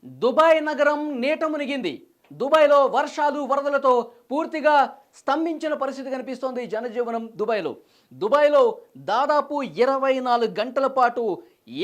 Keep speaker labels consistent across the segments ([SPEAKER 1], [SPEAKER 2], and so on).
[SPEAKER 1] Dubai నగరం నీట మునిగింది. దుబాయ్‌లో వర్షాలు, వరదలతో పూర్తిగా స్తంభించిన పరిస్థితి కనిపిస్తోంది జనజీవనం దుబాయ్‌లో. దుబాయ్‌లో దాదాపు 24 గంటల పాటు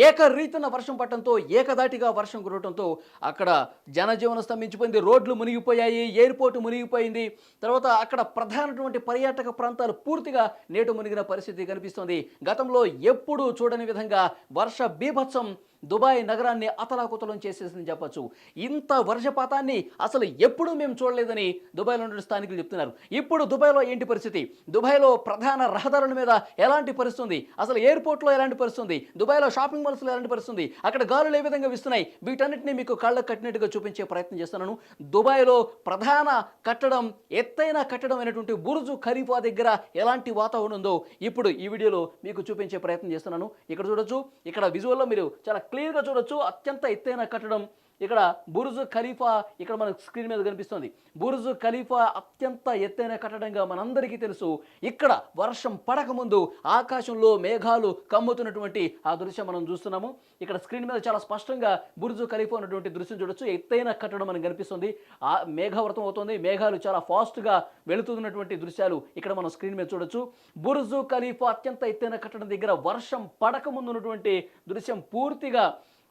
[SPEAKER 1] ఏకరీతిన వర్షం పడటంతో, ఏకధాటిగా వర్షం కురవటంతో అక్కడ జనజీవనం స్తంభించిపోయింది. రోడ్లు మునిగిపోయాయి, ఎయిర్‌పోర్ట్ మునిగిపోయింది. తర్వాత అక్కడ ప్రధానమైనటువంటి పర్యాటక ప్రాంతాలు పూర్తిగా నీట మునిగిన పరిస్థితి కనిపిస్తోంది. గతంలో ఎప్పుడూ చూడని విధంగా వర్ష బీభత్సం దుబాయ్ నగరాన్ని అతలాకుతలం చేసేసిందని చెప్పొచ్చు. ఇంత వర్షపాతాన్ని అసలు ఎప్పుడూ మేము చూడలేదని దుబాయ్‌లో ఉన్న స్థానికులు చెప్తున్నారు. ఇప్పుడు దుబాయ్‌లో ఏంటి పరిస్థితి? దుబాయ్‌లో ప్రధాన రహదారుల మీద ఎలాంటి పరిస్థితి ఉంది? అసలు ఎయిర్‌పోర్ట్‌లో ఎలాంటి పరిస్థితి ఉంది? దుబాయ్‌లో షాపింగ్ మాల్స్‌లో ఎలాంటి పరిస్థితి ఉంది? అక్కడ గాలులు ఏ విధంగా వీస్తున్నాయి? వీటన్నిటిని మీకు కళ్ళకు కట్టినట్టుగా చూపించే ప్రయత్నం చేస్తున్నాను. దుబాయ్‌లో ప్రధాన కట్టడం, ఎత్తైన కట్టడం అయినటువంటి బుర్జ్ ఖలీఫా దగ్గర ఎలాంటి వాతావరణం ఉందో ఇప్పుడు ఈ వీడియోలో మీకు చూపించే ప్రయత్నం చేస్తున్నాను. ఇక్కడ చూడొచ్చు. ఇక్కడ విజువల్‌లో మీరు చాలా క్లియర్‌గా చూడొచ్చు. అత్యంత ఎత్తైన కట్టడం ఇక్కడ బుర్జ్ ఖలీఫా ఇక్కడ మనకు స్క్రీన్ మీద కనిపిస్తుంది. బుర్జ్ ఖలీఫా అత్యంత ఎత్తైన కట్టడంగా మనందరికీ తెలుసు. ఇక్కడ వర్షం పడకముందు ఆకాశంలో మేఘాలు కమ్ముతున్నటువంటి ఆ దృశ్యం మనం చూస్తున్నాము. ఇక్కడ స్క్రీన్ మీద చాలా స్పష్టంగా బుర్జ్ ఖలీఫా ఉన్నటువంటి దృశ్యం చూడొచ్చు. ఎత్తైన కట్టడం మనకు కనిపిస్తుంది. ఆ మేఘావృతం అవుతుంది. మేఘాలు చాలా ఫాస్ట్గా వెళుతున్నటువంటి దృశ్యాలు ఇక్కడ మనం స్క్రీన్ మీద చూడొచ్చు. బుర్జ్ ఖలీఫా అత్యంత ఎత్తైన కట్టడం దగ్గర వర్షం పడకముందు ఉన్నటువంటి దృశ్యం పూర్తిగా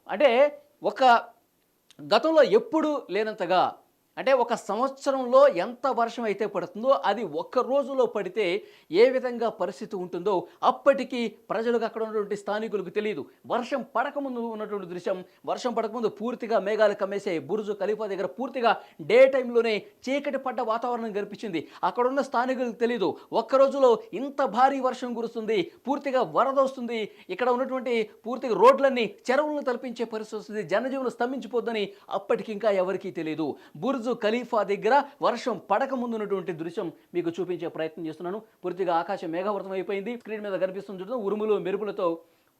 [SPEAKER 1] అంటే ఒక గతంలో ఎప్పుడు లేనంతగా అంటే ఒక సంవత్సరంలో ఎంత వర్షం అయితే పడుతుందో అది ఒక్క రోజులో పడితే ఏ విధంగా పరిస్థితి ఉంటుందో అప్పటికి ప్రజలకు అక్కడ ఉన్నటువంటి స్థానికులకు తెలియదు. వర్షం పడకముందు ఉన్నటువంటి దృశ్యం, వర్షం పడకముందు పూర్తిగా మేఘాలు కమ్మేసాయి. బుర్జ్ ఖలీఫా దగ్గర పూర్తిగా డే టైంలోనే చీకటి పడ్డ వాతావరణం కనిపించింది. అక్కడ ఉన్న స్థానికులకు తెలియదు ఒక్క రోజులో ఇంత భారీ వర్షం కురుస్తుంది, పూర్తిగా వరద వస్తుంది, ఇక్కడ ఉన్నటువంటి పూర్తిగా రోడ్లన్నీ చెరువులను తలపించే పరిస్థితి వస్తుంది, జనజీవనం స్తంభించిపోద్దని అప్పటికి ఇంకా ఎవరికీ తెలియదు. బుర్జ్ ఖలీఫా దగ్గర వర్షం పడక ముందు ఉన్నటువంటి దృశ్యం మీకు చూపించే ప్రయత్నం చేస్తున్నాను. పూర్తిగా ఆకాశం మేఘావృతం అయిపోయింది. స్క్రీన్ మీద కనిపిస్తుంది చూడండి, ఉరుములు మెరుపులతో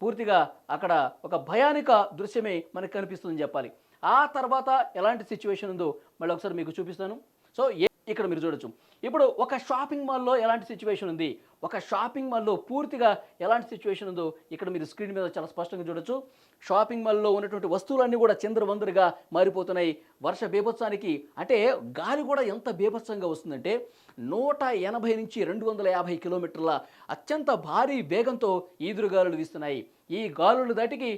[SPEAKER 1] పూర్తిగా అక్కడ ఒక భయానక దృశ్యమే మనకు కనిపిస్తుందని చెప్పాలి. ఆ తర్వాత ఎలాంటి సిచ్యువేషన్ ఉందో మళ్ళీ ఒకసారి మీకు చూపిస్తాను. సో ఇక్కడ మీరు చూడొచ్చు. ఇప్పుడు ఒక షాపింగ్ మాల్లో ఎలాంటి సిచ్యువేషన్ ఉంది, ఒక షాపింగ్ మాల్లో పూర్తిగా ఎలాంటి సిచ్యువేషన్ ఉందో ఇక్కడ మీరు స్క్రీన్ మీద చాలా స్పష్టంగా చూడొచ్చు. షాపింగ్ మాల్లో ఉన్నటువంటి వస్తువులన్నీ కూడా చిందరవందరగా మారిపోతున్నాయి వర్ష బీభత్సానికి. అంటే గాలి కూడా ఎంత బీభత్సంగా వస్తుందంటే 180 నుంచి 250 కిలోమీటర్ల అత్యంత భారీ వేగంతో ఈదురుగాలులు వీస్తున్నాయి. ఈ గాలులు దాటికి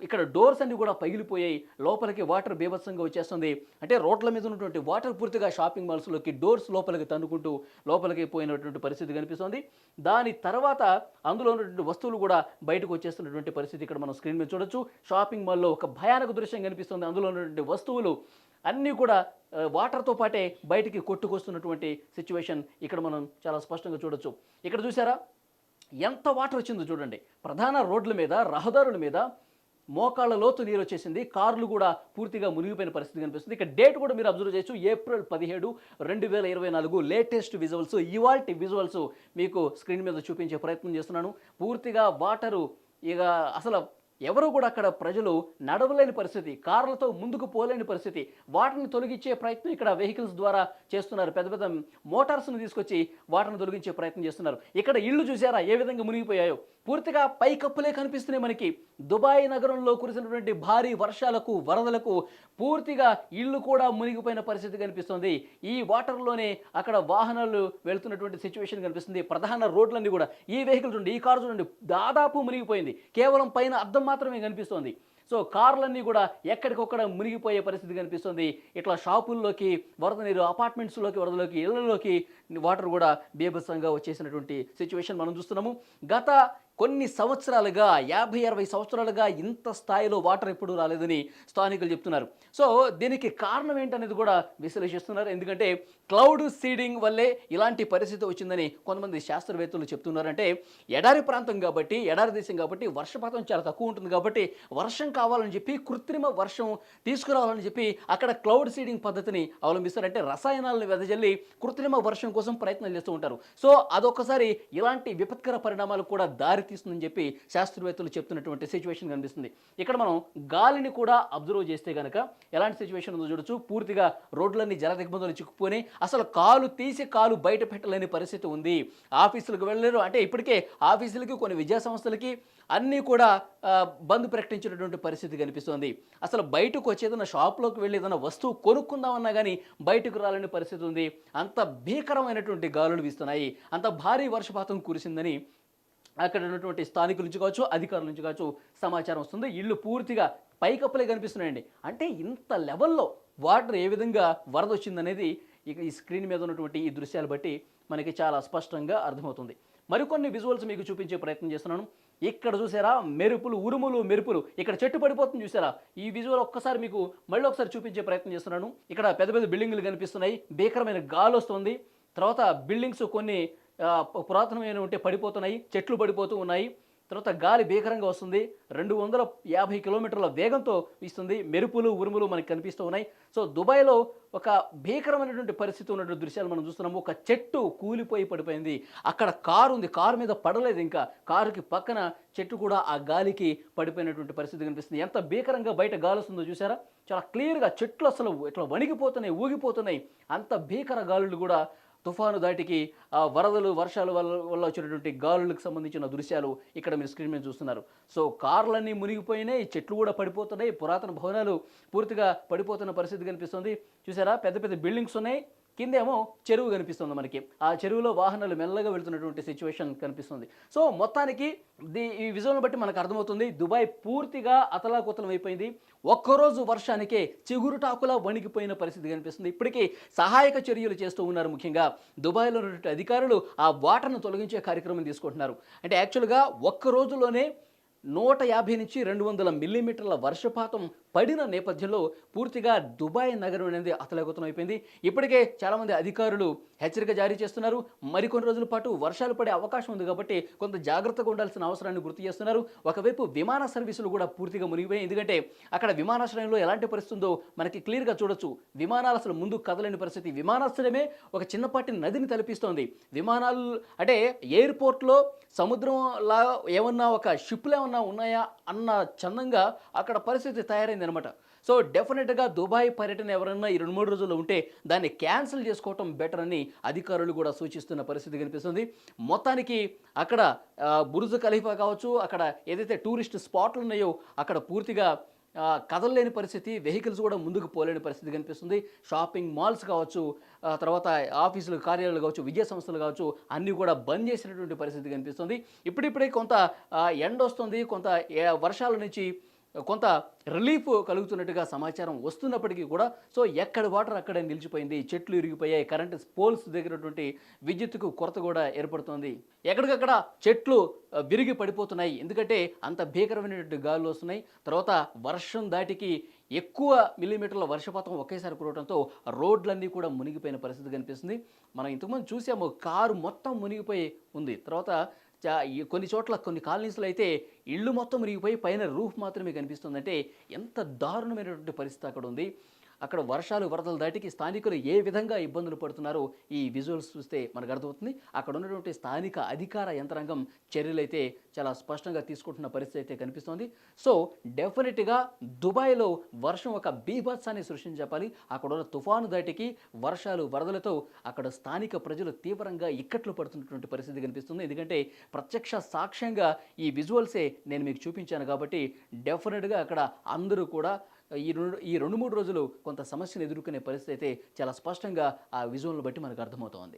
[SPEAKER 1] ఇక్కడ డోర్స్ అన్ని కూడా పగిలిపోయాయి. లోపలికి వాటర్ బీభత్సంగా వచ్చేస్తుంది. అంటే రోడ్ల మీద ఉన్నటువంటి వాటర్ పూర్తిగా షాపింగ్ మాల్స్లోకి డోర్స్ లోపలికి తన్నుకుంటూ లోపలికి పోయినటువంటి పరిస్థితి కనిపిస్తుంది. దాని తర్వాత అందులో ఉన్నటువంటి వస్తువులు కూడా బయటకు వచ్చేస్తున్నటువంటి పరిస్థితి ఇక్కడ మనం స్క్రీన్ మీద చూడొచ్చు. షాపింగ్ మాల్లో ఒక భయానక దృశ్యం కనిపిస్తుంది. అందులో ఉన్నటువంటి వస్తువులు అన్నీ కూడా వాటర్తో పాటే బయటికి కొట్టుకొస్తున్నటువంటి సిచ్యువేషన్ ఇక్కడ మనం చాలా స్పష్టంగా చూడొచ్చు. ఇక్కడ చూసారా ఎంత వాటర్ వచ్చిందో చూడండి. ప్రధాన రోడ్ల మీద, రహదారుల మీద మోకాళ్ళ లోతు నీరు వచ్చేసింది. కార్లు కూడా పూర్తిగా మునిగిపోయిన పరిస్థితి కనిపిస్తుంది. ఇక డేట్ కూడా మీరు అబ్జర్వ్ చేయొచ్చు. ఏప్రిల్ 17, 2024 లేటెస్ట్ విజువల్స్, ఇవాల్టి విజువల్స్ మీకు స్క్రీన్ మీద చూపించే ప్రయత్నం చేస్తున్నాను. పూర్తిగా వాటరు ఇక అసలు ఎవరు కూడా అక్కడ ప్రజలు నడవలేని పరిస్థితి, కార్లతో ముందుకు పోలేని పరిస్థితి. వాటిని తొలగించే ప్రయత్నం ఇక్కడ వెహికల్స్ ద్వారా చేస్తున్నారు. పెద్ద పెద్ద మోటార్స్ను తీసుకొచ్చి వాటిని తొలగించే ప్రయత్నం చేస్తున్నారు. ఇక్కడ ఇళ్ళు చూసారా ఏ విధంగా మునిగిపోయాయో. పూర్తిగా పైకప్పులే కనిపిస్తున్నాయి మనకి. దుబాయ్ నగరంలో కురిసినటువంటి భారీ వర్షాలకు, వరదలకు పూర్తిగా ఇళ్ళు కూడా మునిగిపోయిన పరిస్థితి కనిపిస్తుంది. ఈ వాటర్లోనే అక్కడ వాహనాలు వెళ్తున్నటువంటి సిచ్యువేషన్ కనిపిస్తుంది. ప్రధాన రోడ్లన్నీ కూడా ఈ వెహికల్ చూడండి, ఈ కారు చూడండి దాదాపు మునిగిపోయింది. కేవలం పైన అద్దం మాత్రమే కనిపిస్తోంది. సో కార్లన్నీ కూడా ఎక్కడికొక్కడ మునిగిపోయే పరిస్థితి కనిపిస్తుంది. ఇట్లా షాపుల్లోకి వరద నీరు, అపార్ట్మెంట్స్లోకి వరదలోకి, ఇళ్లలోకి వాటర్ కూడా బీభత్సంగా వచ్చేసినటువంటి సిచ్యువేషన్ మనం చూస్తున్నాము. గత కొన్ని సంవత్సరాలుగా 50-60 సంవత్సరాలుగా ఇంత స్థాయిలో వాటర్ ఎప్పుడూ రాలేదని స్థానికులు చెప్తున్నారు. సో దీనికి కారణం ఏంటనేది కూడా విశ్లేషిస్తున్నారు. ఎందుకంటే క్లౌడ్ సీడింగ్ వల్లే ఇలాంటి పరిస్థితి వచ్చిందని కొంతమంది శాస్త్రవేత్తలు చెప్తున్నారు. అంటే ఎడారి ప్రాంతం కాబట్టి, ఎడారి దేశం కాబట్టి వర్షపాతం చాలా తక్కువ ఉంటుంది కాబట్టి వర్షం కావాలని చెప్పి, కృత్రిమ వర్షం తీసుకురావాలని చెప్పి అక్కడ క్లౌడ్ సీడింగ్ పద్ధతిని అవలంబిస్తారు. అంటే రసాయనాలను వెదజల్లి కృత్రిమ వర్షం కోసం ప్రయత్నాలు చేస్తూ ఉంటారు. సో అదొకసారి ఇలాంటి విపత్కర పరిణామాలు కూడా దారి దారితీస్తుందని చెప్పి శాస్త్రవేత్తలు చెప్తున్నటువంటి సిచ్యువేషన్ కనిపిస్తుంది. ఇక్కడ మనం గాలిని కూడా అబ్జర్వ్ చేస్తే కనుక ఎలాంటి సిచ్యువేషన్ ఉందో చూడొచ్చు. పూర్తిగా రోడ్లన్నీ జలదిగ్బంధాలు చిక్కుపోయి అసలు కాలు తీసి కాలు బయట పెట్టలేని పరిస్థితి ఉంది. ఆఫీసులకు వెళ్ళలేరు. అంటే ఇప్పటికే ఆఫీసులకి కొన్ని విద్యా సంస్థలకి అన్నీ కూడా బంద్ ప్రకటించినటువంటి పరిస్థితి కనిపిస్తోంది. అసలు బయటకు వచ్చి ఏదైనా షాప్లోకి వెళ్ళి ఏదైనా వస్తువు కొనుక్కుందామన్నా కానీ బయటకు రాలేని పరిస్థితి ఉంది. అంత భీకరమైనటువంటి గాలులు వీస్తున్నాయి. అంత భారీ వర్షపాతం కురిసిందని అక్కడ ఉన్నటువంటి స్థానికుల నుంచి కావచ్చు, అధికారుల నుంచి కావచ్చు సమాచారం వస్తుంది. ఇళ్ళు పూర్తిగా పైకప్పులే కనిపిస్తున్నాయండి. అంటే ఇంత లెవెల్లో వాటర్ ఏ విధంగా వరద వచ్చిందనేది ఇక ఈ స్క్రీన్ మీద ఉన్నటువంటి ఈ దృశ్యాలు బట్టి మనకి చాలా స్పష్టంగా అర్థమవుతుంది. మరికొన్ని విజువల్స్ మీకు చూపించే ప్రయత్నం చేస్తున్నాను. ఇక్కడ చూసారా మెరుపులు, ఉరుములు, మెరుపులు. ఇక్కడ చెట్టు పడిపోతుంది చూసారా. ఈ విజువల్ ఒక్కసారి మీకు మళ్ళీ ఒకసారి చూపించే ప్రయత్నం చేస్తున్నాను. ఇక్కడ పెద్ద పెద్ద బిల్డింగులు కనిపిస్తున్నాయి. భీకరమైన గాలి వస్తుంది. తర్వాత బిల్డింగ్స్ కొన్ని పురాతనమైన ఉంటే పడిపోతున్నాయి. చెట్లు పడిపోతూ ఉన్నాయి. తర్వాత గాలి భీకరంగా వస్తుంది. 250 కిలోమీటర్ల వేగంతో వీస్తుంది. మెరుపులు, ఉరుములు మనకు కనిపిస్తూ ఉన్నాయి. సో దుబాయ్లో ఒక భీకరమైనటువంటి పరిస్థితి ఉన్నటువంటి దృశ్యాలు మనం చూస్తున్నాము. ఒక చెట్టు కూలిపోయి పడిపోయింది. అక్కడ కారు ఉంది. కారు మీద పడలేదు. ఇంకా కారుకి పక్కన చెట్టు కూడా ఆ గాలికి పడిపోయినటువంటి పరిస్థితి కనిపిస్తుంది. ఎంత భీకరంగా బయట గాలి వస్తుందో చూసారా. చాలా క్లియర్గా చెట్లు అసలు ఇట్లా వణికిపోతున్నాయి, ఊగిపోతున్నాయి. అంత భీకర గాలులు కూడా తుఫాను దాటికి వరదలు, వర్షాల వల్ల వచ్చినటువంటి గాలులకు సంబంధించిన దృశ్యాలు ఇక్కడ మీరు స్క్రీన్ మీద చూస్తున్నారు. సో కార్లన్నీ మునిగిపోయినాయి, చెట్లు కూడా పడిపోతున్నాయి, పురాతన భవనాలు పూర్తిగా పడిపోతున్న పరిస్థితి కనిపిస్తుంది. చూసారా, పెద్ద పెద్ద బిల్డింగ్స్ ఉన్నాయి. కిందేమో చెరువు కనిపిస్తుంది మనకి. ఆ చెరువులో వాహనాలు మెల్లగా వెళ్తున్నటువంటి సిచ్యువేషన్ కనిపిస్తుంది. సో మొత్తానికి ఈ విజువల్ని బట్టి మనకు అర్థమవుతుంది దుబాయ్ పూర్తిగా అతలాకుతలం అయిపోయింది. ఒక్కరోజు వర్షానికే చిగురుటాకులా వణికిపోయిన పరిస్థితి కనిపిస్తుంది. ఇప్పటికీ సహాయక చర్యలు చేస్తూ ఉన్నారు. ముఖ్యంగా దుబాయ్లో ఉన్నటువంటి అధికారులు ఆ వాటర్ను తొలగించే కార్యక్రమం తీసుకుంటున్నారు. అంటే యాక్చువల్గా ఒక్క రోజులోనే 150 నుంచి 200 మిల్లీమీటర్ల వర్షపాతం పడిన నేపథ్యంలో పూర్తిగా దుబాయ్ నగరం అనేది అతలాకుతలం అయిపోయింది. ఇప్పటికే చాలామంది అధికారులు హెచ్చరిక జారీ చేస్తున్నారు. మరికొన్ని రోజుల పాటు వర్షాలు పడే అవకాశం ఉంది కాబట్టి కొంత జాగ్రత్తగా ఉండాల్సిన అవసరాన్ని గుర్తు చేస్తున్నారు. ఒకవైపు విమాన సర్వీసులు కూడా పూర్తిగా మునిగిపోయాయి. ఎందుకంటే అక్కడ విమానాశ్రయంలో ఎలాంటి పరిస్థితి ఉందో మనకి క్లియర్గా చూడొచ్చు. విమానాలు అసలు ముందు కదలేని పరిస్థితి. విమానాశ్రయమే ఒక చిన్నపాటి నదిని తలపిస్తోంది. విమానాలు అంటే ఎయిర్పోర్ట్లో సముద్రంలా ఏమన్నా ఒక షిప్లు ఏమన్నా ఉన్నాయా అన్న చందంగా అక్కడ పరిస్థితి తయారైంది అనమాట. సో డెఫినెట్గా దుబాయ్ పర్యటన ఎవరన్నా ఈ 2-3 రోజుల్లో ఉంటే దాన్ని క్యాన్సిల్ చేసుకోవటం బెటర్ అని అధికారులు కూడా సూచిస్తున్న పరిస్థితి కనిపిస్తుంది. మొత్తానికి అక్కడ బుర్జ్ ఖలీఫా కావచ్చు, అక్కడ ఏదైతే టూరిస్ట్ స్పాట్లు ఉన్నాయో అక్కడ పూర్తిగా కదలలేని పరిస్థితి, వెహికల్స్ కూడా ముందుకు పోలేని పరిస్థితి కనిపిస్తుంది. షాపింగ్ మాల్స్ కావచ్చు, తర్వాత ఆఫీసులు, కార్యాలయాలు కావచ్చు, విద్యా సంస్థలు కావచ్చు అన్నీ కూడా బంద్ చేసినటువంటి పరిస్థితి కనిపిస్తుంది. ఇప్పుడిప్పుడే కొంత ఎండ వస్తుంది, కొంత వర్షాల నుంచి కొంత రిలీఫ్ కలుగుతున్నట్టుగా సమాచారం వస్తున్నప్పటికీ కూడా సో ఎక్కడ వాటర్ అక్కడే నిలిచిపోయింది. చెట్లు ఇరిగిపోయాయి. కరెంటు పోల్స్ దగ్గరటువంటి విద్యుత్తుకు కొరత కూడా ఏర్పడుతోంది. ఎక్కడికక్కడ చెట్లు విరిగి పడిపోతున్నాయి. ఎందుకంటే అంత భీకరమైనటువంటి గాలులు వస్తున్నాయి. తర్వాత వర్షం దాటికి ఎక్కువ మిల్లీమీటర్ల వర్షపాతం ఒకేసారి కురవడంతో రోడ్లన్నీ కూడా మునిగిపోయిన పరిస్థితి కనిపిస్తుంది. మనం ఇంతకుముందు చూసాము, కారు మొత్తం మునిగిపోయి ఉంది. తర్వాత కొన్ని చోట్ల కొన్ని కాలనీస్లో అయితే ఇళ్ళు మొత్తం మునిగిపోయి పైన రూఫ్ మాత్రమే కనిపిస్తుందంటే ఎంత దారుణమైనటువంటి పరిస్థితి అక్కడ ఉంది. అక్కడ వర్షాలు, వరదలు దాటికి స్థానికులు ఏ విధంగా ఇబ్బందులు పడుతున్నారో ఈ విజువల్స్ చూస్తే మనకు అర్థమవుతుంది. అక్కడ ఉన్నటువంటి స్థానిక అధికార యంత్రాంగం చర్యలు అయితే చాలా స్పష్టంగా తీసుకుంటున్న పరిస్థితి అయితే కనిపిస్తోంది. సో డెఫినెట్గా దుబాయ్లో వర్షం ఒక బీభత్సాన్ని సృష్టించాలి. అక్కడ ఉన్న తుఫాను దాటికి వర్షాలు, వరదలతో అక్కడ స్థానిక ప్రజలు తీవ్రంగా ఇక్కట్లు పడుతున్నటువంటి పరిస్థితి కనిపిస్తుంది. ఎందుకంటే ప్రత్యక్ష సాక్ష్యంగా ఈ విజువల్సే నేను మీకు చూపించాను కాబట్టి డెఫినెట్గా అక్కడ అందరూ కూడా ఈ 2-3 రోజులు కొంత సమస్యను ఎదుర్కొనే పరిస్థితి అయితే చాలా స్పష్టంగా ఆ విజువల్ని బట్టి మనకు అర్థమవుతోంది.